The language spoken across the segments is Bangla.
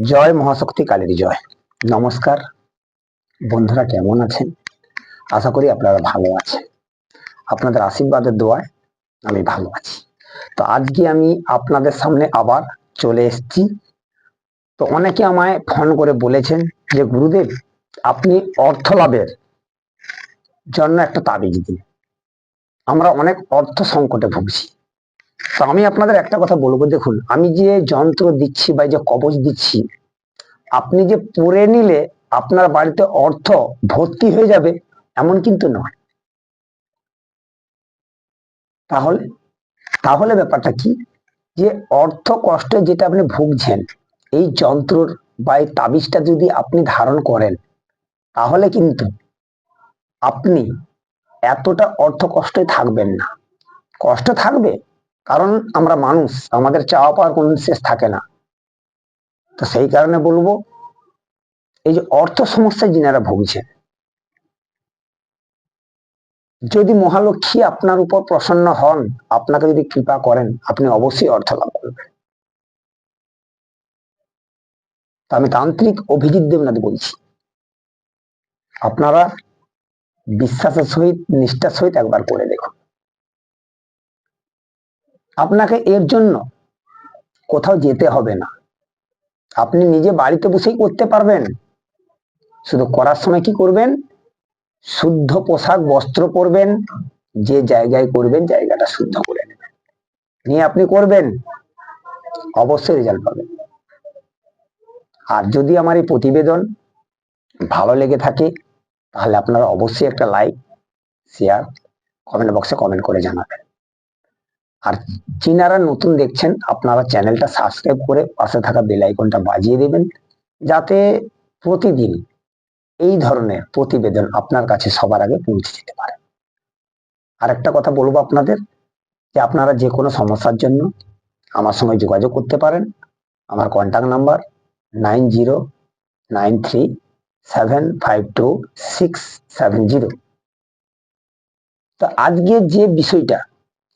জয় মহাশক্তি কালীর জয়। নমস্কার বন্ধুরা, কেমন আছেন? আশা করি আপনারা ভালো আছেন। আপনাদের আশীর্বাদের দোয়ায় আমি ভালো আছি। তো আজকে আমি আপনাদের সামনে আবার চলে এসেছি। তো অনেকে আমায় ফোন করে বলেছেন যে গুরুদেব, আপনি অর্থ লাভের জন্য একটা তাবিজ দিন, আমরা অনেক অর্থ সংকটে ভুগছি। তো আমি আপনাদের একটা কথা বলবো, দেখুন আমি যে যন্ত্র দিচ্ছি বা যে কবচ দিচ্ছি, আপনি যে পড়ে নিলে আপনার বাড়িতে অর্থ ভর্তি হয়ে যাবে এমন কিন্তু নয়। তাহলে তাহলে ব্যাপারটা কি, যে অর্থ কষ্টে যেটা আপনি ভুগছেন, এই যন্ত্রর বা এই তাবিজটা যদি আপনি ধারণ করেন, তাহলে কিন্তু আপনি এতটা অর্থ কষ্টে থাকবেন না। কষ্ট থাকবে, কারণ আমরা মানুষ, আমাদের চাওয়া পাওয়ার কোন শেষ থাকে না। তো সেই কারণে বলবো, এই যে অর্থ সমস্যায় যিনারা ভুগছেন, যদি মহালক্ষ্মী আপনার উপর প্রসন্ন হন, আপনাকে যদি কৃপা করেন, আপনি অবশ্যই অর্থ লাভ করবেন। তা আমি তান্ত্রিক অভিজিৎ দেবনাথ বলছি। আপনারা বিশ্বাসের সহিত, নিষ্ঠার সহিত একবার করে দেখুন। আপনাকে এর জন্য কোথাও যেতে হবে না, আপনি নিজে বাড়িতে বসেই করতে পারবেন। শুধু করার সময় কি করবেন, শুদ্ধ পোশাক বস্ত্র পরবেন, যে জায়গায় করবেন জায়গাটা শুদ্ধ করে নেবেন, নিয়ে আপনি করবেন, অবশ্যই রেজাল্ট পাবেন। আর যদি আমার এই প্রতিবেদন ভালো লেগে থাকে, তাহলে আপনারা অবশ্যই একটা লাইক, শেয়ার, কমেন্ট বক্সে কমেন্ট করে জানাবেন। আর যিনারা নতুন দেখছেন, আপনারা চ্যানেলটা সাবস্ক্রাইব করে পাশে থাকা বেল আইকনটা বাজিয়ে দেবেন, যাতে প্রতিদিন এই ধরনের প্রতিবেদন আপনার কাছে সবার আগে পৌঁছে যেতে পারে। আর একটা কথা বলবো আপনাদের, যে আপনারা যে কোনো সমস্যার জন্য আমার সঙ্গে যোগাযোগ করতে পারেন। আমার কন্ট্যাক্ট নাম্বার 9093752670। তো আজকে যে বিষয়টা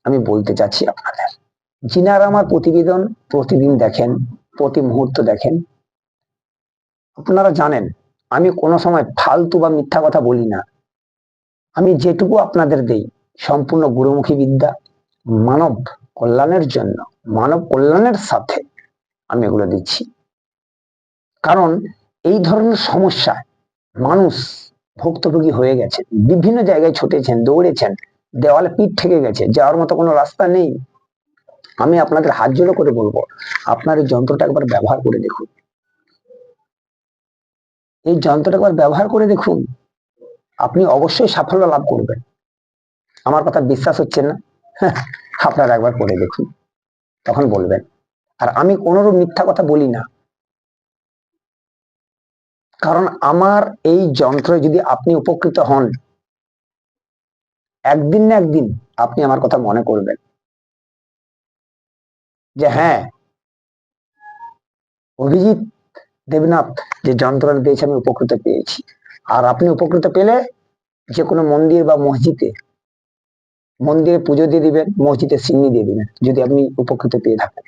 আমি বলতে চাচ্ছি আপনাদের, যিনারা আমার প্রতিবেদন প্রতিদিন দেখেন, প্রতি মুহূর্ত দেখেন, আপনারা জানেন আমি কোনো সময় ফালতু বা মিথ্যা কথা বলি না। আমি যেটুকু আপনাদের দেই, সম্পূর্ণ গুরুমুখী বিদ্যা, মানব কল্যাণের জন্য, মানব কল্যাণের সাথে আমি এগুলো দিচ্ছি। কারণ এই ধরনের সমস্যা মানুষ ভুক্তভোগী হয়ে গেছে, বিভিন্ন জায়গায় ছুটেছেন, দৌড়েছেন, দেওয়ালে পিঠ ঠেকে গেছে, যাওয়ার মতো কোনো রাস্তা নেই। আমি আপনাদের হাত জোড়ো করে বলবো, আপনার এই যন্ত্রটা একবার ব্যবহার করে দেখুন। এই যন্ত্রটা একবার ব্যবহার করে দেখুন, আপনি অবশ্যই সাফল্য লাভ করবেন। আমার কথা বিশ্বাস হচ্ছে না? আপনারা একবার করে দেখুন, তখন বলবেন। আর আমি কোনোরূপ মিথ্যা কথা বলি না, কারণ আমার এই যন্ত্রে যদি আপনি উপকৃত হন, একদিন না একদিন আপনি আমার কথা মনে করবেন, যে হ্যাঁ, অভিজিৎ দেবনাথ যে যন্ত্রটা দিয়েছে আমি উপকৃত পেয়েছি। আর আপনি উপকৃত পেলে যে কোনো মন্দির বা মন্দিরে পুজো দিয়ে দিবেন, মসজিদে সিন্নি দিয়ে দিবেন, যদি আপনি উপকৃত পেয়ে থাকেন।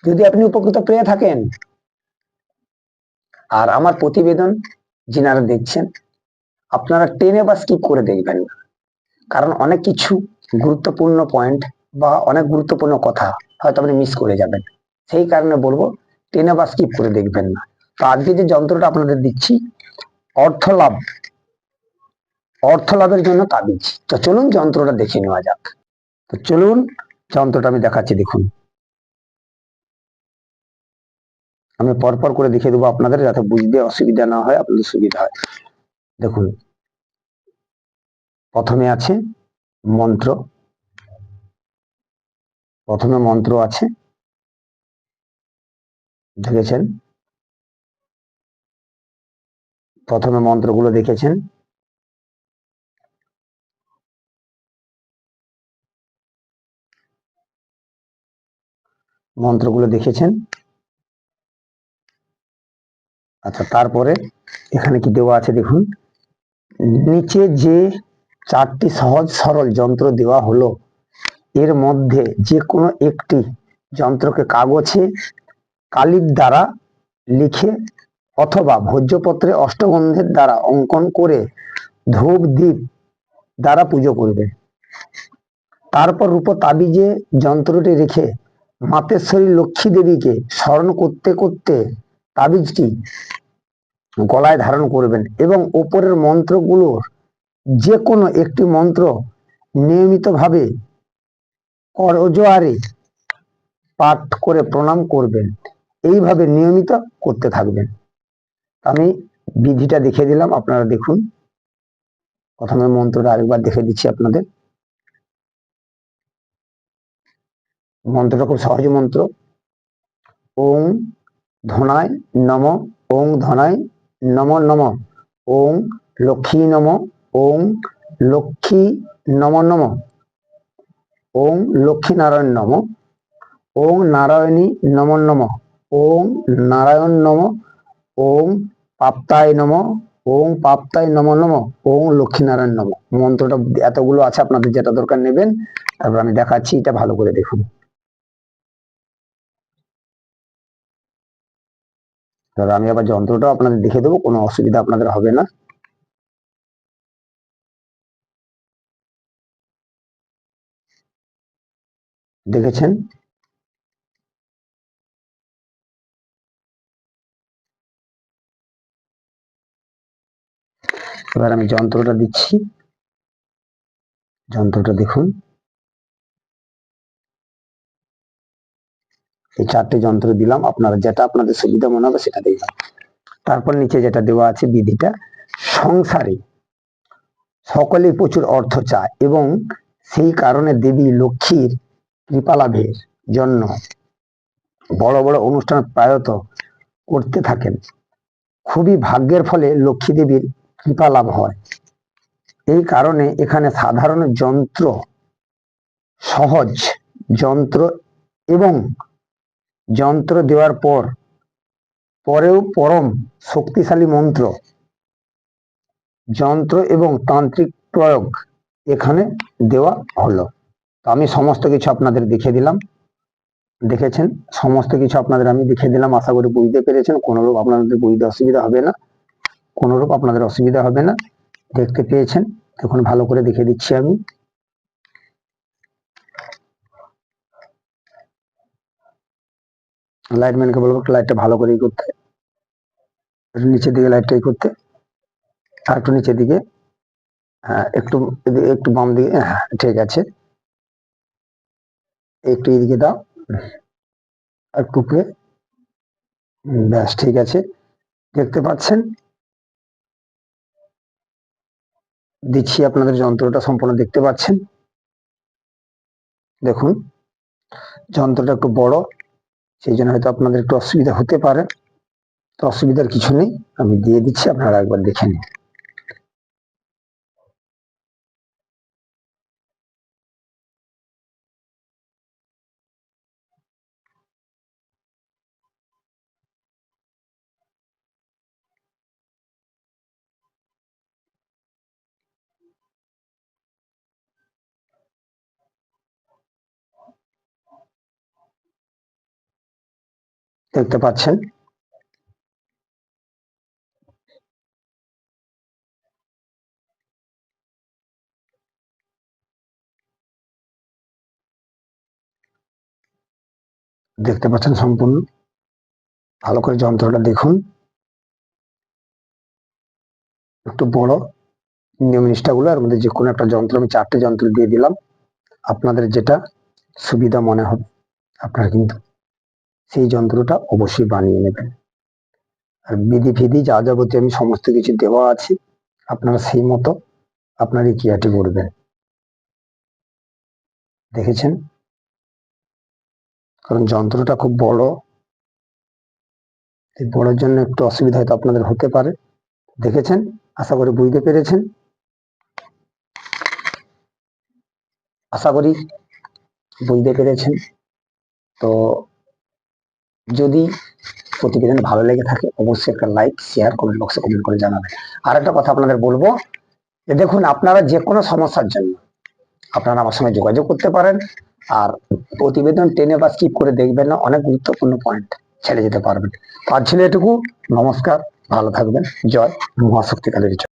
যদি আপনি উপকৃত পেয়ে থাকেন, আর আমার প্রতিবেদন যিনারা দেখছেন, আপনারা টেনে বা স্কিপ করে দেখবেন না। কারণ অনেক কিছু গুরুত্বপূর্ণ পয়েন্ট বা অনেক গুরুত্বপূর্ণ কথা হয়তো আপনি মিস করে যাবেন। সেই কারণে বলবো, টেনে বা স্কিপ করে দেখবেন না। তো আজকে যে যন্ত্রটা আপনাদের দিচ্ছি, অর্থ লাভ, অর্থ লাভের জন্য তাবিজ। তো চলুন যন্ত্রটা দেখে নেওয়া যাক। তো চলুন যন্ত্রটা আমি দেখাচ্ছি, দেখুন। আমি পরপর করে দেখিয়ে দেবো আপনাদের, যাতে বুঝতে অসুবিধা না হয়, আপনাদের সুবিধা হয়। দেখুন, প্রথমে আছে মন্ত্র। প্রথমে মন্ত্র আছে, দেখেছেন? প্রথমে মন্ত্রগুলো দেখেছেন। মন্ত্রগুলো দেখেছেন। আচ্ছা, তারপরে এখানে কি দেওয়া আছে দেখুন। নিচে যে 4টি সহজ সরল যন্ত্র দেওয়া হলো, এর মধ্যে যে কোনো একটি যন্ত্রকে কাগজে কালির দ্বারা লিখে অথবা ভোজ্যপত্রে অষ্টগন্ধের দ্বারা অঙ্কন করে ধূপ দ্বীপ দ্বারা পুজো করবে। তারপর রূপো তাবিজে যন্ত্রটি রেখে মাতেশ্বরী লক্ষ্মী দেবীকে স্মরণ করতে করতে তাবিজটি গলায় ধারণ করবেন এবং উপরের মন্ত্রগুলোর যে কোনো একটি মন্ত্র নিয়মিতভাবে করজোয়ারে পাঠ করে প্রণাম করবেন। এইভাবে নিয়মিত করতে থাকবেন। আমি বিধিটা দেখে দিলাম, আপনারা দেখুন। প্রথমে মন্ত্রটা আরেকবার দেখে দিচ্ছি আপনাদের। মন্ত্রটা খুব সহজ মন্ত্র। ওং ধনায় নম, ওং ধনায় নম নম, ওং লক্ষ্মী নম, ওং লক্ষ্মী নম নম, ওং লক্ষ্মী নারায়ণ নম, ওং নারায়ণী নম নম, ওং নারায়ণ নম, ওং পাপ্তায় নম, ওং পাপ্তায় নম নম, ওং লক্ষ্মীনারায়ণ নম। মন্ত্রটা এতগুলো আছে, আপনাদের যেটা দরকার নেবেন। তারপর আমি দেখাচ্ছি, এটা ভালো করে দেখুন। তাহলে আমি আবার যন্ত্রটা আপনাদের দেখে দেবো, কোনো অসুবিধা আপনাদের হবে না। দেখেছেন? এবার আমি যন্ত্রটা দিচ্ছি, যন্ত্রটা দেখুন। এই চারটে যন্ত্র দিলাম, আপনারা যেটা আপনাদের সুবিধা মনে হবে সেটা দিলাম। তারপর নিচে যেটা দেওয়া আছে বিধিটা, সংসারে সকলেই প্রচুর অর্থ চায় এবং সেই কারণে দেবী লক্ষ্মীর কৃপা লাভের জন্য বড় বড় অনুষ্ঠান প্রায়ত করতে থাকেন। খুবই ভাগ্যের ফলে লক্ষ্মী দেবীর কৃপা লাভ হয়। এই কারণে এখানে সাধারণ যন্ত্র, সহজ যন্ত্র এবং যন্ত্র দেওয়ার পরেও পরম শক্তিশালী মন্ত্র, যন্ত্র এবং তান্ত্রিক প্রয়োগ এখানে দেওয়া হলো। তো আমি সমস্ত কিছু আপনাদের দেখিয়ে দিলাম। দেখেছেন? সমস্ত কিছু আপনাদের আমি দেখিয়ে দিলাম। আশা করি বুঝতে পেরেছেন। কোনোরূপ আপনাদের বুঝতে অসুবিধা হবে না, কোনোরূপ আপনাদের অসুবিধা হবে না। দেখতে পেয়েছেন? এখন ভালো করে দেখে দিচ্ছি আমি। লাইটম্যানকে বলবো লাইটটা ভালো করেই করতে, নিচের দিকে লাইটটাই করতে, আর একটু নিচের দিকে, হ্যাঁ একটু একটু বাম দিকে, হ্যাঁ ঠিক আছে, একটু এদিকে দাও, আর টুকরে, ব্যাস ঠিক আছে। দেখতে পাচ্ছেন? দিচ্ছি আপনাদের যন্ত্রটা সম্পূর্ণ দেখতে পাচ্ছেন। দেখুন যন্ত্রটা একটু বড়, সেই জন্য হয়তো আপনাদের একটু অসুবিধা হতে পারে। তো অসুবিধার কিছু নেই, আমি দিয়ে দিচ্ছি, আপনারা একবার দেখে নিন। দেখতে পাচ্ছেন? দেখতে পাচ্ছেন সম্পূর্ণ? ভালো করে যন্ত্রটা দেখুন। একটু বড়, নিয়ম নিষ্ঠাগুলো এর মধ্যে যে কোনো একটা যন্ত্র, আমি চারটে যন্ত্র দিয়ে দিলাম। আপনাদের যেটা সুবিধা মনে হবে আপনারা কিন্তু সেই যন্ত্রটা অবশ্যই বানিয়ে নেবেন। আর বিধি ফিধি যা যাবতীয় আমি সমস্ত কিছু দেওয়া আছে, আপনারা সেই মতো আপনার এই ক্রিয়াটি করবেন। দেখেছেন? কারণ যন্ত্রটা খুব বড়, এই বড়র জন্য একটু অসুবিধা হয়তো আপনাদের হতে পারে। দেখেছেন? আশা করি বুঝতে পেরেছেন। আশা করি বুঝতে পেরেছেন। তো যদি প্রতিবেদন ভালো লেগে থাকে অবশ্যই একটা লাইক, শেয়ার, কমেন্ট বক্সে কমেন্ট করে জানাবেন। আর একটা কথা আপনাদের বলবো যে দেখুন, আপনারা যে কোনো সমস্যার জন্য আপনারা আমার সঙ্গে যোগাযোগ করতে পারেন। আর প্রতিবেদন টেনে বা স্কিপ করে দেখবেন না, অনেক গুরুত্বপূর্ণ পয়েন্ট ছেড়ে যেতে পারবেন। আজ ছিল এটুকু। নমস্কার, ভালো থাকবেন। জয় মহাশক্তিকালের জয়।